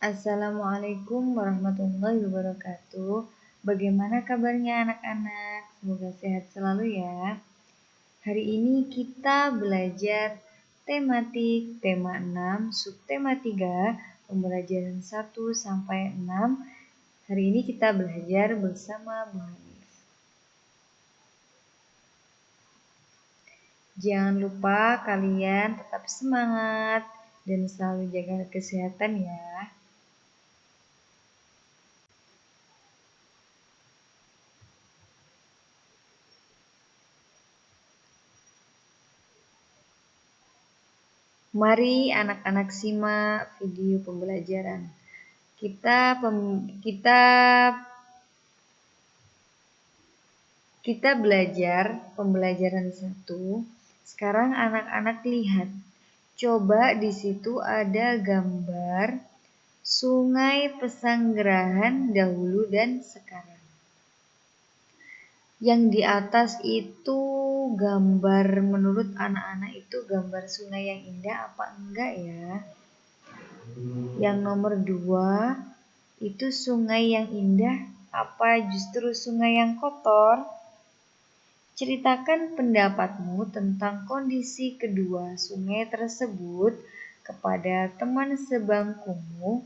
Assalamualaikum warahmatullahi wabarakatuh. Bagaimana kabarnya anak-anak? Semoga sehat selalu ya. Hari ini kita belajar tematik tema 6, subtema 3, pembelajaran 1 sampai 6. Hari ini kita belajar bersama Bu Hanif. Jangan lupa kalian tetap semangat dan selalu jaga kesehatan ya. Mari anak-anak simak video pembelajaran. Kita belajar pembelajaran 1. Sekarang anak-anak lihat. Coba di situ ada gambar Sungai Pesanggerahan dahulu dan sekarang. Yang di atas itu gambar, menurut anak-anak itu gambar sungai yang indah apa enggak ya? Yang nomor 2 itu sungai yang indah apa justru sungai yang kotor? Ceritakan pendapatmu tentang kondisi kedua sungai tersebut kepada teman sebangkumu.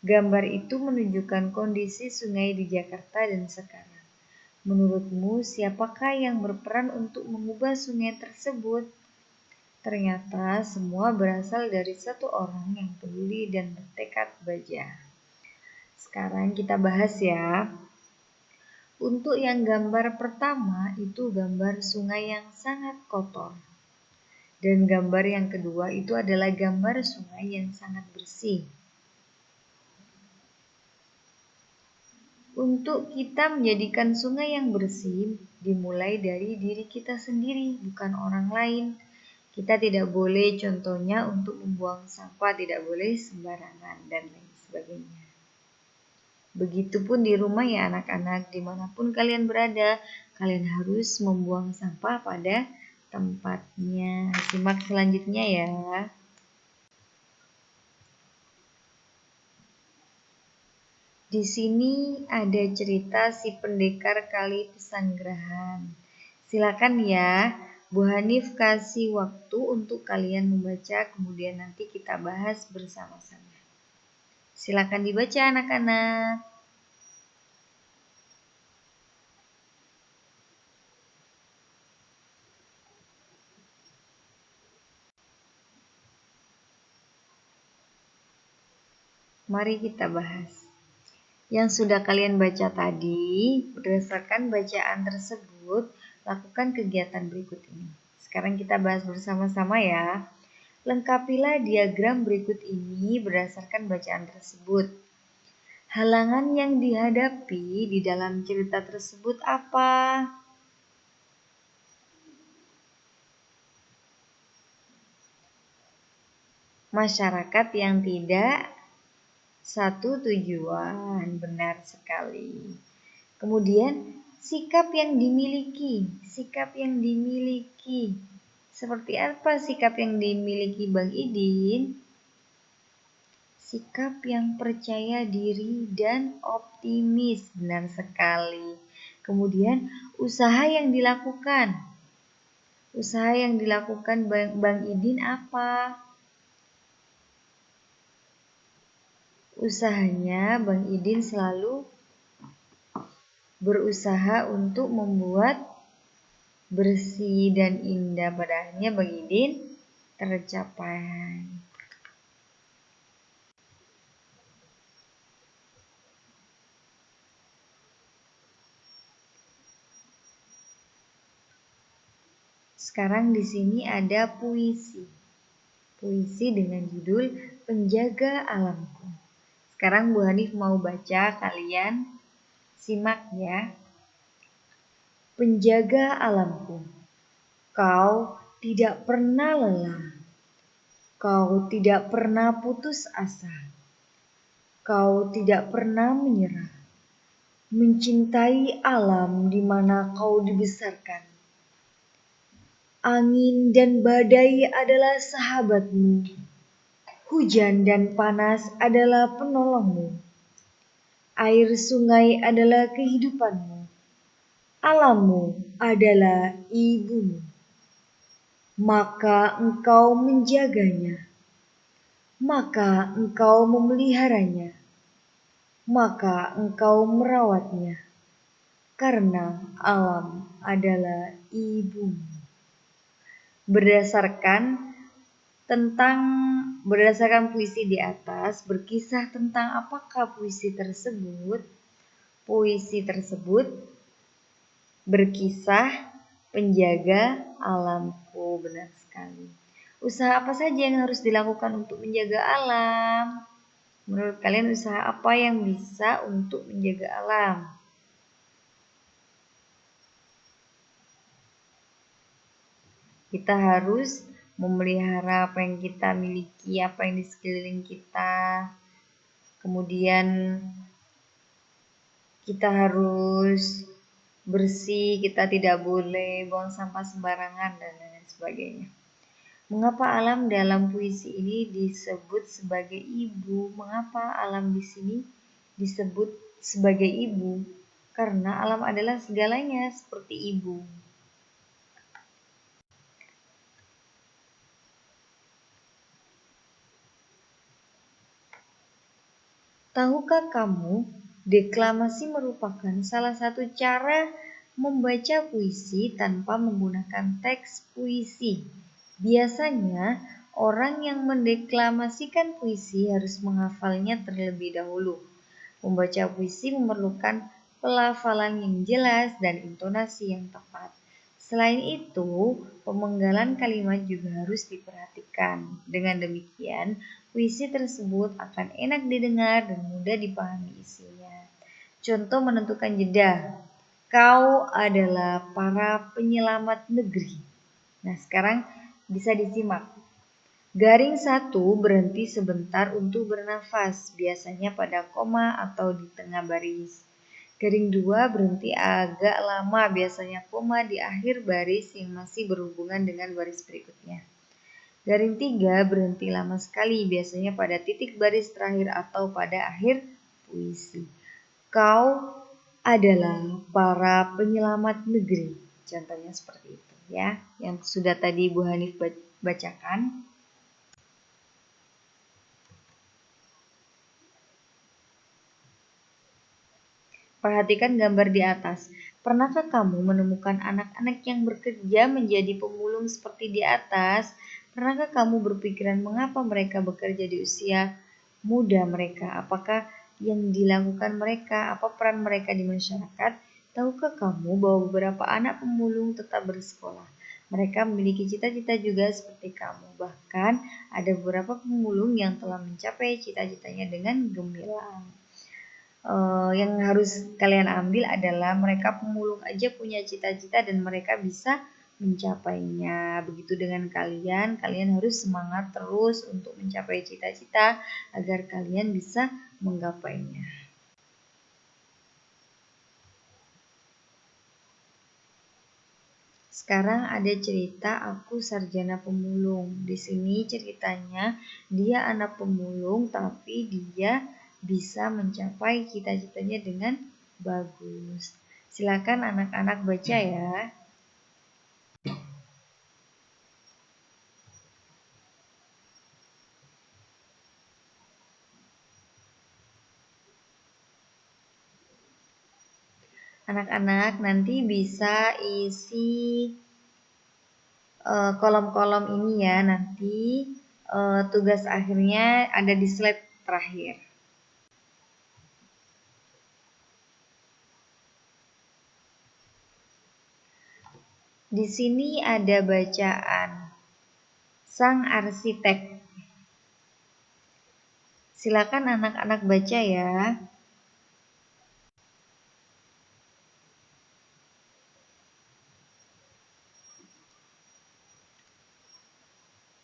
Gambar itu menunjukkan kondisi sungai di Jakarta dan sekarang. Menurutmu siapakah yang berperan untuk mengubah sungai tersebut? Ternyata semua berasal dari satu orang yang peduli dan bertekad baja. Sekarang kita bahas ya. Untuk yang gambar pertama itu gambar sungai yang sangat kotor. Dan gambar yang kedua itu adalah gambar sungai yang sangat bersih. Untuk kita menjadikan sungai yang bersih dimulai dari diri kita sendiri, bukan orang lain. Kita tidak boleh contohnya untuk membuang sampah, tidak boleh sembarangan dan lain sebagainya. Begitupun di rumah ya anak-anak, dimanapun kalian berada, kalian harus membuang sampah pada tempatnya. Simak selanjutnya ya. Di sini ada cerita si pendekar kali Pesanggerahan. Silakan ya, Bu Hanif kasih waktu untuk kalian membaca, kemudian nanti kita bahas bersama-sama. Silakan dibaca anak-anak. Mari kita bahas. Yang sudah kalian baca tadi, berdasarkan bacaan tersebut, lakukan kegiatan berikut ini. Sekarang kita bahas bersama-sama ya. Lengkapilah diagram berikut ini berdasarkan bacaan tersebut. Halangan yang dihadapi di dalam cerita tersebut apa? Masyarakat yang tidak satu tujuan, benar sekali. Kemudian sikap yang dimiliki. Seperti apa sikap yang dimiliki Bang Idin? Sikap yang percaya diri dan optimis, benar sekali. Kemudian usaha yang dilakukan. Usaha yang dilakukan Bang Idin apa? Usahanya Bang Idin selalu berusaha untuk membuat bersih dan indah, pada akhirnya Bang Idin tercapai. Sekarang di sini ada puisi. Puisi dengan judul Penjaga Alamku. Sekarang Bu Hanif mau baca, kalian simak ya. Penjaga alamku, kau tidak pernah lelah. Kau tidak pernah putus asa. Kau tidak pernah menyerah. Mencintai alam di mana kau dibesarkan. Angin dan badai adalah sahabatmu. Hujan dan panas adalah penolongmu. Air sungai adalah kehidupanmu. Alammu adalah ibumu. Maka engkau menjaganya. Maka engkau memeliharanya. Maka engkau merawatnya. Karena alam adalah ibumu. Berdasarkan puisi di atas, berkisah tentang apakah puisi tersebut. Puisi tersebut berkisah penjaga alamku. Benar sekali. Usaha apa saja yang harus dilakukan untuk menjaga alam? Menurut kalian usaha apa yang bisa untuk menjaga alam? Kita harus memelihara apa yang kita miliki, apa yang di sekeliling kita. Kemudian kita harus bersih, kita tidak boleh buang sampah sembarangan dan lain sebagainya. Mengapa alam dalam puisi ini disebut sebagai ibu? Mengapa alam di sini disebut sebagai ibu? Karena alam adalah segalanya seperti ibu. Tahukah kamu, deklamasi merupakan salah satu cara membaca puisi tanpa menggunakan teks puisi. Biasanya, orang yang mendeklamasikan puisi harus menghafalnya terlebih dahulu. Membaca puisi memerlukan pelafalan yang jelas dan intonasi yang tepat. Selain itu, pemenggalan kalimat juga harus diperhatikan. Dengan demikian, puisi tersebut akan enak didengar dan mudah dipahami isinya. Contoh menentukan jeda. Kau adalah para penyelamat negeri. Nah, sekarang bisa disimak. Garing 1 berhenti sebentar untuk bernafas, biasanya pada koma atau di tengah baris. Garing 2 berhenti agak lama, biasanya koma di akhir baris yang masih berhubungan dengan baris berikutnya. Garing 3 berhenti lama sekali, biasanya pada titik baris terakhir atau pada akhir puisi. Kau adalah para penyelamat negeri. Contohnya seperti itu ya, yang sudah tadi Bu Hanif bacakan. Perhatikan gambar di atas. Pernahkah kamu menemukan anak-anak yang bekerja menjadi pemulung seperti di atas? Pernahkah kamu berpikiran mengapa mereka bekerja di usia muda mereka? Apakah yang dilakukan mereka? Apa peran mereka di masyarakat? Tahukah kamu bahwa beberapa anak pemulung tetap bersekolah? Mereka memiliki cita-cita juga seperti kamu. Bahkan ada beberapa pemulung yang telah mencapai cita-citanya dengan gemilang. Yang harus kalian ambil adalah mereka pemulung aja punya cita-cita dan mereka bisa mencapainya. Begitu dengan kalian harus semangat terus untuk mencapai cita-cita agar kalian bisa menggapainya. Sekarang ada cerita Aku Sarjana Pemulung. Di sini ceritanya dia anak pemulung tapi dia bisa mencapai cita-citanya dengan bagus. Silakan anak-anak baca ya. Anak-anak nanti bisa isi kolom-kolom ini ya. Nanti tugas akhirnya ada di slide terakhir. Di sini ada bacaan Sang Arsitek. Silakan anak-anak baca ya.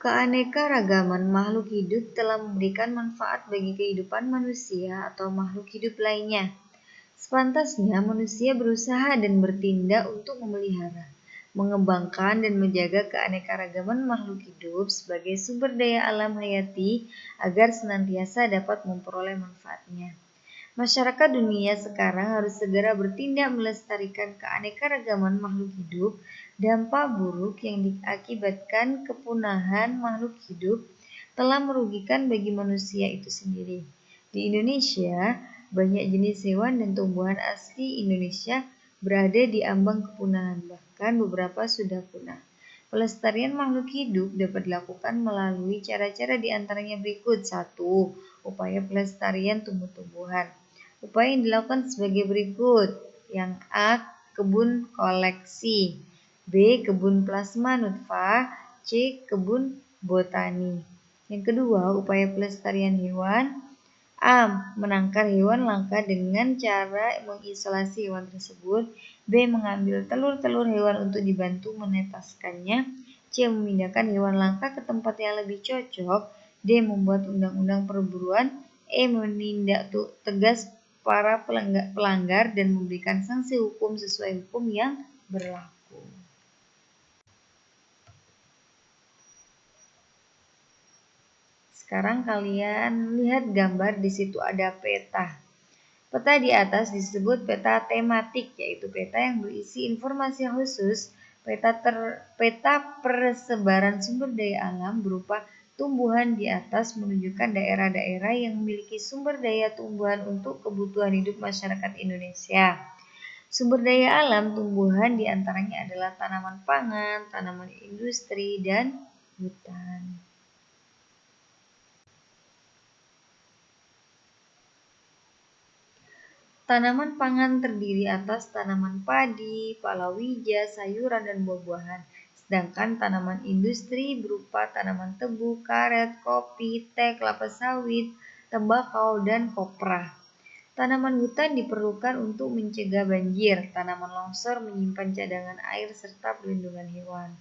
Keanekaragaman makhluk hidup telah memberikan manfaat bagi kehidupan manusia atau makhluk hidup lainnya. Sepantasnya manusia berusaha dan bertindak untuk memelihara, mengembangkan dan menjaga keanekaragaman makhluk hidup sebagai sumber daya alam hayati agar senantiasa dapat memperoleh manfaatnya. Masyarakat dunia sekarang harus segera bertindak melestarikan keanekaragaman makhluk hidup. Dampak buruk yang diakibatkan kepunahan makhluk hidup telah merugikan bagi manusia itu sendiri. Di Indonesia, banyak jenis hewan dan tumbuhan asli Indonesia berada di ambang kepunahan, bahkan beberapa sudah punah. Pelestarian makhluk hidup dapat dilakukan melalui cara-cara di antaranya berikut. 1. Upaya pelestarian tumbuh-tumbuhan. Upaya yang dilakukan sebagai berikut. Yang A. Kebun koleksi. B. Kebun plasma nutfah. C. Kebun botani. Yang kedua, upaya pelestarian hewan. A. Menangkar hewan langka dengan cara mengisolasi hewan tersebut. B. Mengambil telur-telur hewan untuk dibantu menetaskannya. C. Memindahkan hewan langka ke tempat yang lebih cocok. D. Membuat undang-undang perburuan. E. Menindak tegas para pelanggar dan memberikan sanksi hukum sesuai hukum yang berlaku. Sekarang kalian lihat gambar, di situ ada peta. Peta di atas disebut peta tematik, yaitu peta yang berisi informasi khusus. Peta persebaran sumber daya alam berupa tumbuhan di atas menunjukkan daerah-daerah yang memiliki sumber daya tumbuhan untuk kebutuhan hidup masyarakat Indonesia. Sumber daya alam tumbuhan diantaranya adalah tanaman pangan, tanaman industri, dan hutan. Tanaman pangan terdiri atas tanaman padi, palawija, sayuran, dan buah-buahan. Sedangkan tanaman industri berupa tanaman tebu, karet, kopi, teh, kelapa sawit, tembakau, dan kopra. Tanaman hutan diperlukan untuk mencegah banjir, tanaman longsor menyimpan cadangan air, serta perlindungan hewan.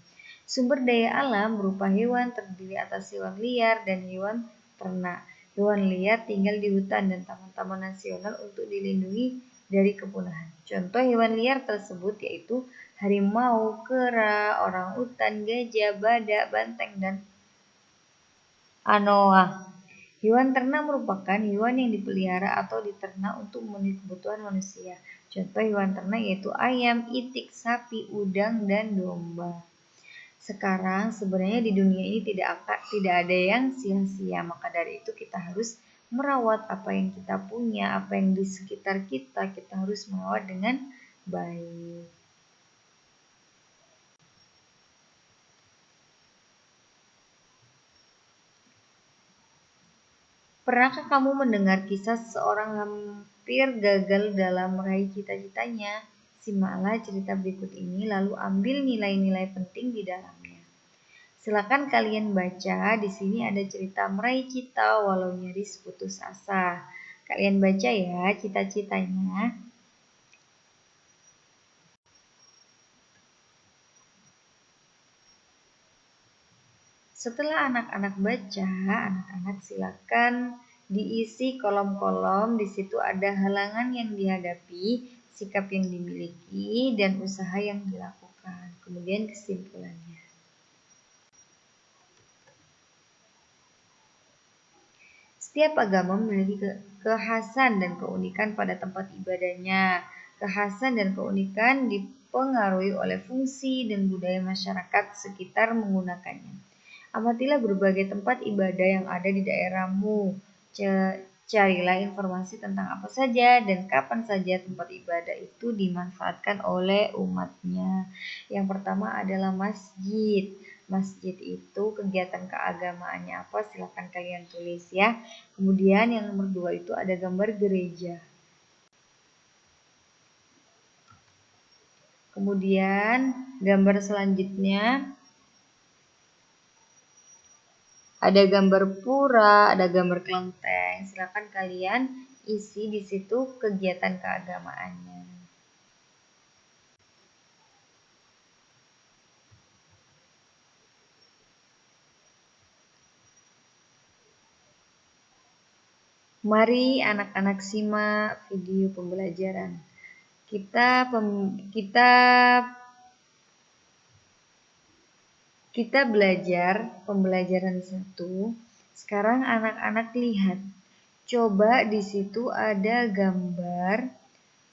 Sumber daya alam berupa hewan terdiri atas hewan liar dan hewan ternak. Hewan liar tinggal di hutan dan taman-taman nasional untuk dilindungi dari kepunahan. Contoh hewan liar tersebut yaitu harimau, kera, orangutan, gajah, badak, banteng, dan anoa. Hewan ternak merupakan hewan yang dipelihara atau diternak untuk memenuhi kebutuhan manusia. Contoh hewan ternak yaitu ayam, itik, sapi, udang, dan domba. Sekarang sebenarnya di dunia ini tidak ada yang sia-sia, maka dari itu kita harus merawat apa yang kita punya, apa yang di sekitar kita harus merawat dengan baik. Pernahkah kamu mendengar kisah seseorang hampir gagal dalam meraih cita-citanya? Simaklah cerita berikut ini lalu ambil nilai-nilai penting di dalamnya. Silakan kalian baca, di sini ada cerita meraih cita walau nyaris putus asa. Kalian baca ya cita-citanya. Setelah anak-anak baca, anak-anak silakan diisi kolom-kolom. Di situ ada halangan yang dihadapi, sikap yang dimiliki, dan usaha yang dilakukan. Kemudian kesimpulannya. Setiap agama memiliki kekhasan dan keunikan pada tempat ibadahnya. Kekhasan dan keunikan dipengaruhi oleh fungsi dan budaya masyarakat sekitar menggunakannya. Amatilah berbagai tempat ibadah yang ada di daerahmu. Carilah informasi tentang apa saja dan kapan saja tempat ibadah itu dimanfaatkan oleh umatnya. Yang pertama adalah masjid. Masjid itu kegiatan keagamaannya apa? Silakan kalian tulis ya. Kemudian yang nomor 2 itu ada gambar gereja. Kemudian gambar selanjutnya ada gambar pura, ada gambar kelenteng. Silakan kalian isi di situ kegiatan keagamaannya. Mari anak-anak simak video pembelajaran. Kita Kita belajar pembelajaran 1. Sekarang anak-anak lihat. Coba di situ ada gambar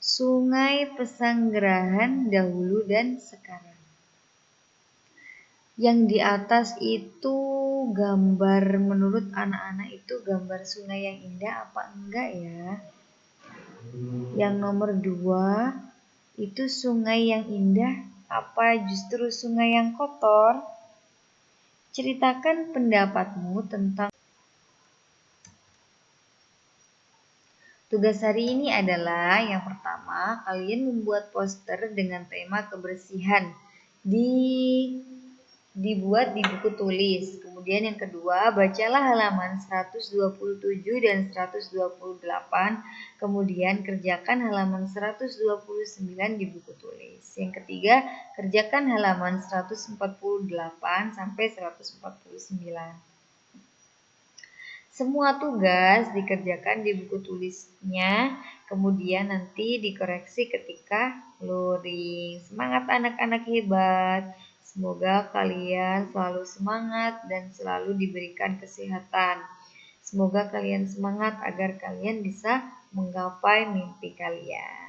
Sungai Pesanggerahan dahulu dan sekarang. Yang di atas itu gambar, menurut anak-anak itu gambar sungai yang indah apa enggak ya? Yang nomor 2 itu sungai yang indah apa justru sungai yang kotor? Ceritakan pendapatmu tentang. Tugas hari ini adalah yang pertama, kalian membuat poster dengan tema kebersihan. Dibuat di buku tulis. Kemudian yang kedua, bacalah halaman 127 dan 128. Kemudian kerjakan halaman 129 di buku tulis. Yang ketiga, kerjakan halaman 148 sampai 149. Semua tugas dikerjakan di buku tulisnya, kemudian nanti dikoreksi ketika luring. Semangat anak-anak hebat! Semoga kalian selalu semangat dan selalu diberikan kesehatan. Semoga kalian semangat agar kalian bisa menggapai mimpi kalian.